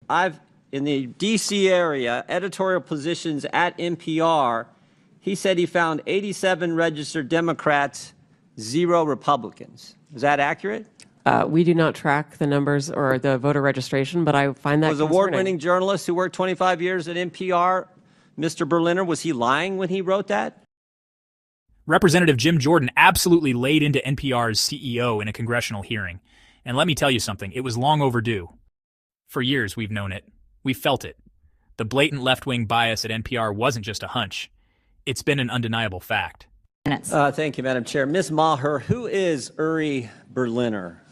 I've in the D.C. area, editorial positions at NPR. He said he found 87 registered Democrats, 0 Republicans. Is that accurate? We do not track the numbers or the voter registration, but I find that concerning. Award-winning journalist who worked 25 years at NPR, Mr. Berliner, was he lying when he wrote that? Representative Jim Jordan absolutely laid into NPR's CEO in a congressional hearing. And let me tell you something, it was long overdue. For years, we've known it. We felt it. The blatant left-wing bias at NPR wasn't just a hunch. It's been an undeniable fact. Thank you, Madam Chair. Ms. Maher, who is Uri Berliner?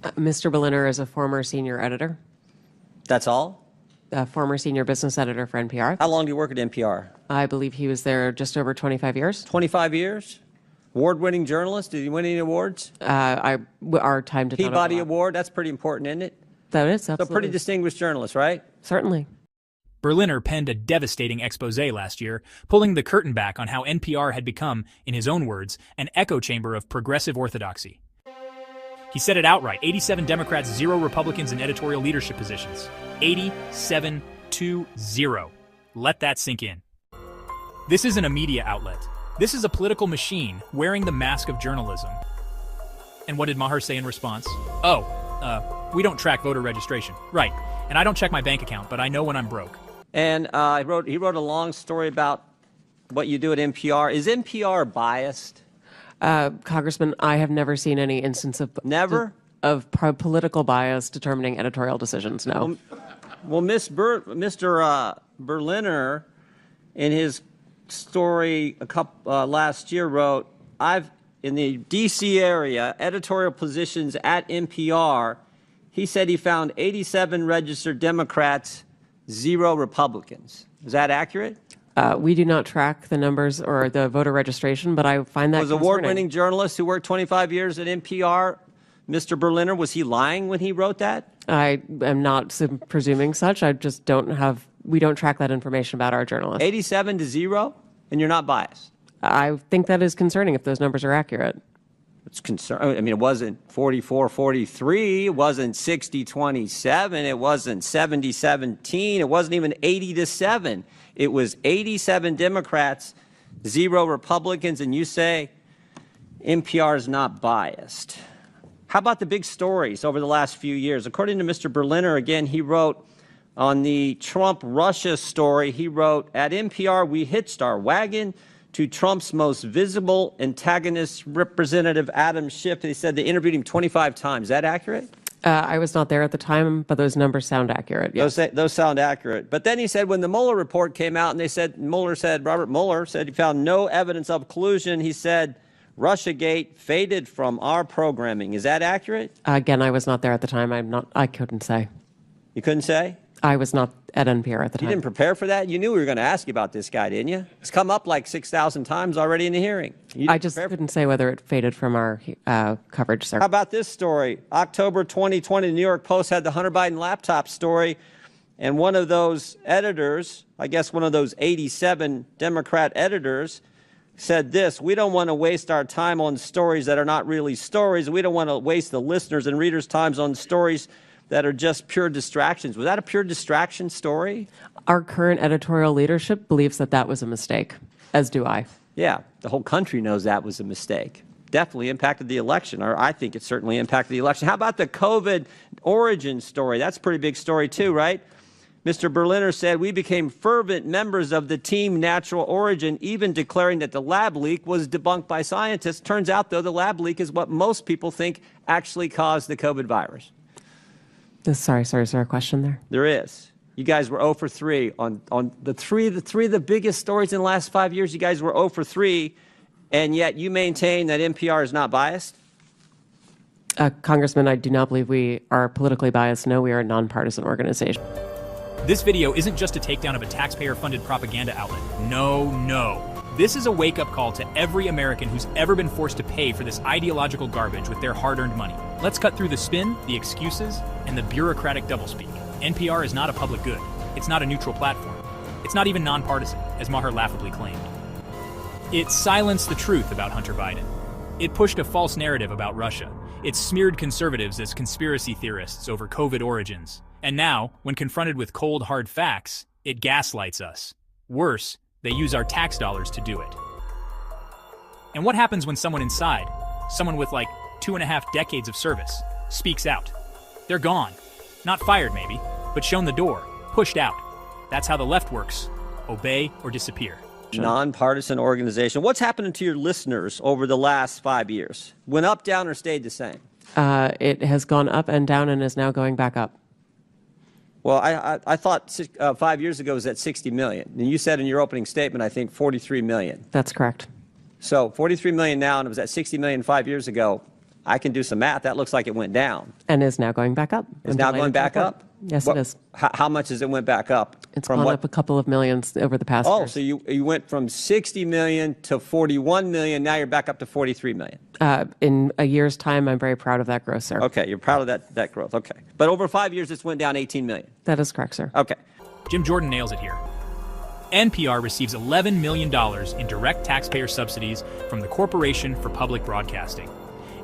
Mr. Berliner is a former senior editor. That's all? A former senior business editor for NPR. How long do you work at NPR? I believe he was there just over 25 years. 25 years? Award-winning journalist? Did he win any awards? Our time did not Peabody overlap. Award? That's pretty important, isn't it? That is, absolutely. So pretty distinguished journalist, right? Certainly. Berliner penned a devastating expose last year, pulling the curtain back on how NPR had become, in his own words, an echo chamber of progressive orthodoxy. He said it outright, 87 Democrats, 0 Republicans in editorial leadership positions. 87-0. Let that sink in. This isn't a media outlet. This is a political machine wearing the mask of journalism. And what did Maher say in response? We don't track voter registration. Right. And I don't check my bank account, but I know when I'm broke. And he wrote a long story about what you do at NPR. Is NPR biased? Congressman, I have never seen any instance of political bias determining editorial decisions. No. Well, Mr. Berliner, in his story last year, wrote, in the D.C. area, editorial positions at NPR. He said he found 87 registered Democrats, 0 Republicans. Is that accurate? We do not track the numbers or the voter registration, but I find that concerning. Award-winning journalist who worked 25 years at NPR, Mr. Berliner, was he lying when he wrote that? I am not presuming such. I just we don't track that information about our journalists. 87-0, and you're not biased? I think that is concerning if those numbers are accurate. It's concerning. I mean, it wasn't 44-43. It wasn't 60-27. It wasn't 70-17. It wasn't even 80-7. It was 87 Democrats, 0 Republicans, and you say NPR is not biased. How about the big stories over the last few years? According to Mr. Berliner, again, he wrote on the Trump-Russia story, he wrote, at NPR, we hitched our wagon to Trump's most visible antagonist, Representative Adam Schiff. He said they interviewed him 25 times. Is that accurate? I was not there at the time, but those numbers sound accurate. Yes. Those sound accurate. But then he said when the Mueller report came out and Robert Mueller said he found no evidence of collusion, he said Russiagate faded from our programming. Is that accurate? Again, I was not there at the time. I couldn't say. You couldn't say? I was not at NPR at the time. You didn't prepare for that? You knew we were going to ask you about this guy, didn't you? It's come up like 6,000 times already in the hearing. I just couldn't say whether it faded from our coverage, sir. How about this story? October 2020, the New York Post had the Hunter Biden laptop story, and one of those editors, I guess one of those 87 Democrat editors, said this: we don't want to waste our time on stories that are not really stories. We don't want to waste the listeners' and readers' times on stories that are just pure distractions. Was that a pure distraction story? Our current editorial leadership believes that that was a mistake, as do I. Yeah, the whole country knows that was a mistake. Definitely impacted the election, or I think it certainly impacted the election. How about the COVID origin story? That's a pretty big story too, right? Mr. Berliner said, we became fervent members of the team natural origin, even declaring that the lab leak was debunked by scientists. Turns out, though, the lab leak is what most people think actually caused the COVID virus. Sorry, is there a question there? There is. You guys were 0 for 3 on the three of the biggest stories in the last 5 years. You guys were 0 for 3, and yet you maintain that NPR is not biased? Congressman, I do not believe we are politically biased. No, we are a nonpartisan organization. This video isn't just a takedown of a taxpayer-funded propaganda outlet. No. This is a wake-up call to every American who's ever been forced to pay for this ideological garbage with their hard-earned money. Let's cut through the spin, the excuses, and the bureaucratic doublespeak. NPR is not a public good. It's not a neutral platform. It's not even nonpartisan, as Maher laughably claimed. It silenced the truth about Hunter Biden. It pushed a false narrative about Russia. It smeared conservatives as conspiracy theorists over COVID origins. And now, when confronted with cold, hard facts, it gaslights us. Worse, they use our tax dollars to do it. And what happens when someone inside, someone with like 2.5 decades of service, speaks out? They're gone. Not fired, maybe, but shown the door, pushed out. That's how the left works. Obey or disappear. Nonpartisan organization. What's happening to your listeners over the last 5 years? Went up, down, or stayed the same? It has gone up and down and is now going back up. Well, I thought 5 years ago it was at 60 million. And you said in your opening statement, I think 43 million. That's correct. So 43 million now, and it was at 60 million 5 years ago. I can do some math. That looks like it went down. And is now going back up. It's now going back up? Yes, it is. How much has it went back up? It's gone up a couple of millions over the past years. So you went from 60 million to 41 million. Now you're back up to 43 million. In a year's time, I'm very proud of that growth, sir. Okay, you're proud of that growth. Okay. But over 5 years, it's went down 18 million. That is correct, sir. Okay. Jim Jordan nails it here. NPR receives $11 million in direct taxpayer subsidies from the Corporation for Public Broadcasting.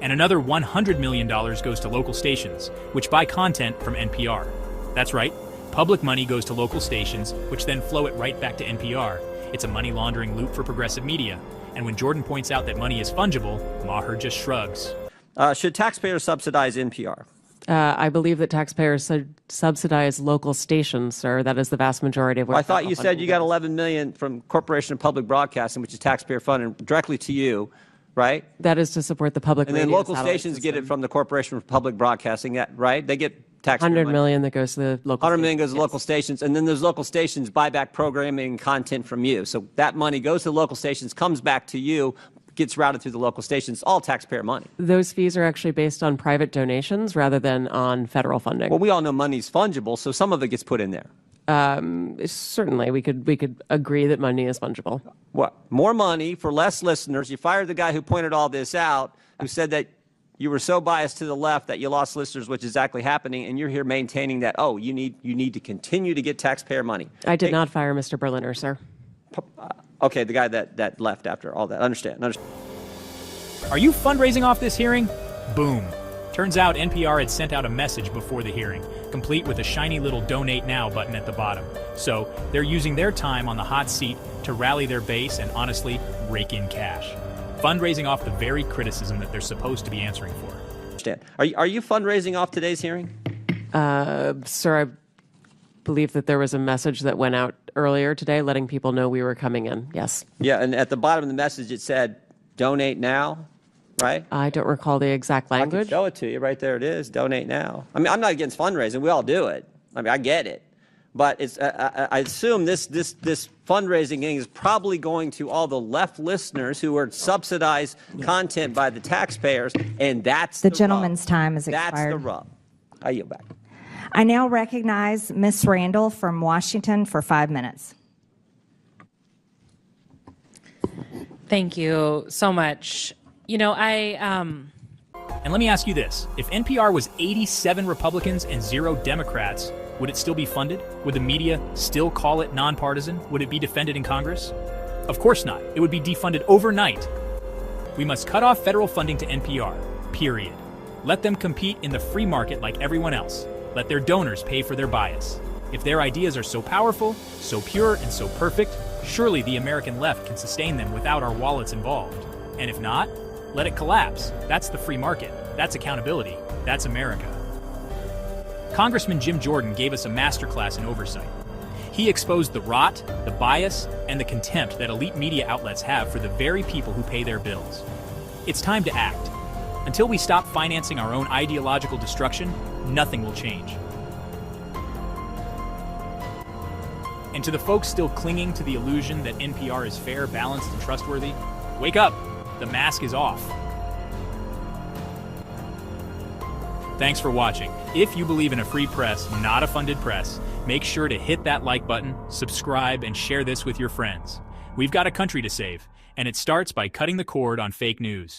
And another $100 million goes to local stations, which buy content from NPR. That's right, public money goes to local stations, which then flow it right back to NPR. It's a money laundering loop for progressive media. And when Jordan points out that money is fungible, Maher just shrugs. Should taxpayers subsidize NPR? I believe that taxpayers subsidize local stations, sir. That is the vast majority of what I thought you said you got 11 million from Corporation of Public Broadcasting, which is taxpayer funded directly to you, right? That is to support the public. And then local stations get it from the Corporation for Public Broadcasting, right? They get taxpayer money. 100 million that goes to the local 100 million goes to local stations, and then those local stations buy back programming and content from you. So that money goes to the local stations, comes back to you, gets routed through the local stations, all taxpayer money. Those fees are actually based on private donations rather than on federal funding. Well, we all know money's fungible, so some of it gets put in there. Certainly, we could agree that money is fungible. What? More money for less listeners. You fired the guy who pointed all this out, who said that you were so biased to the left that you lost listeners, which is exactly happening, and you're here maintaining that, you need to continue to get taxpayer money. I did not fire Mr. Berliner, sir. Okay, the guy that left after all that. Understand. Are you fundraising off this hearing? Boom. Turns out NPR had sent out a message before the hearing, complete with a shiny little Donate Now button at the bottom. So they're using their time on the hot seat to rally their base and honestly rake in cash. Fundraising off the very criticism that they're supposed to be answering for. Understand. Are you fundraising off today's hearing? Sir, I believe that there was a message that went out earlier today letting people know we were coming in. Yes. Yeah, and at the bottom of the message it said, Donate Now, right? I don't recall the exact language. I can show it to you. Right there it is, Donate Now. I mean, I'm not against fundraising. We all do it. I mean, I get it. But it's, I assume this fundraising thing is probably going to all the left listeners who are subsidized content by the taxpayers, and that's the gentleman's time is expired. That's the rub. I yield back. I now recognize Ms. Randall from Washington for 5 minutes. Thank you so much. You know, And let me ask you this. If NPR was 87 Republicans and 0 Democrats, would it still be funded? Would the media still call it nonpartisan? Would it be defended in Congress? Of course not. It would be defunded overnight. We must cut off federal funding to NPR, period. Let them compete in the free market like everyone else. Let their donors pay for their bias. If their ideas are so powerful, so pure, and so perfect, surely the American left can sustain them without our wallets involved. And if not, let it collapse. That's the free market. That's accountability. That's America. Congressman Jim Jordan gave us a masterclass in oversight. He exposed the rot, the bias, and the contempt that elite media outlets have for the very people who pay their bills. It's time to act. Until we stop financing our own ideological destruction, nothing will change. And to the folks still clinging to the illusion that NPR is fair, balanced, and trustworthy, wake up! The mask is off. Thanks for watching. If you believe in a free press, not a funded press, make sure to hit that like button, subscribe, and share this with your friends. We've got a country to save, and it starts by cutting the cord on fake news.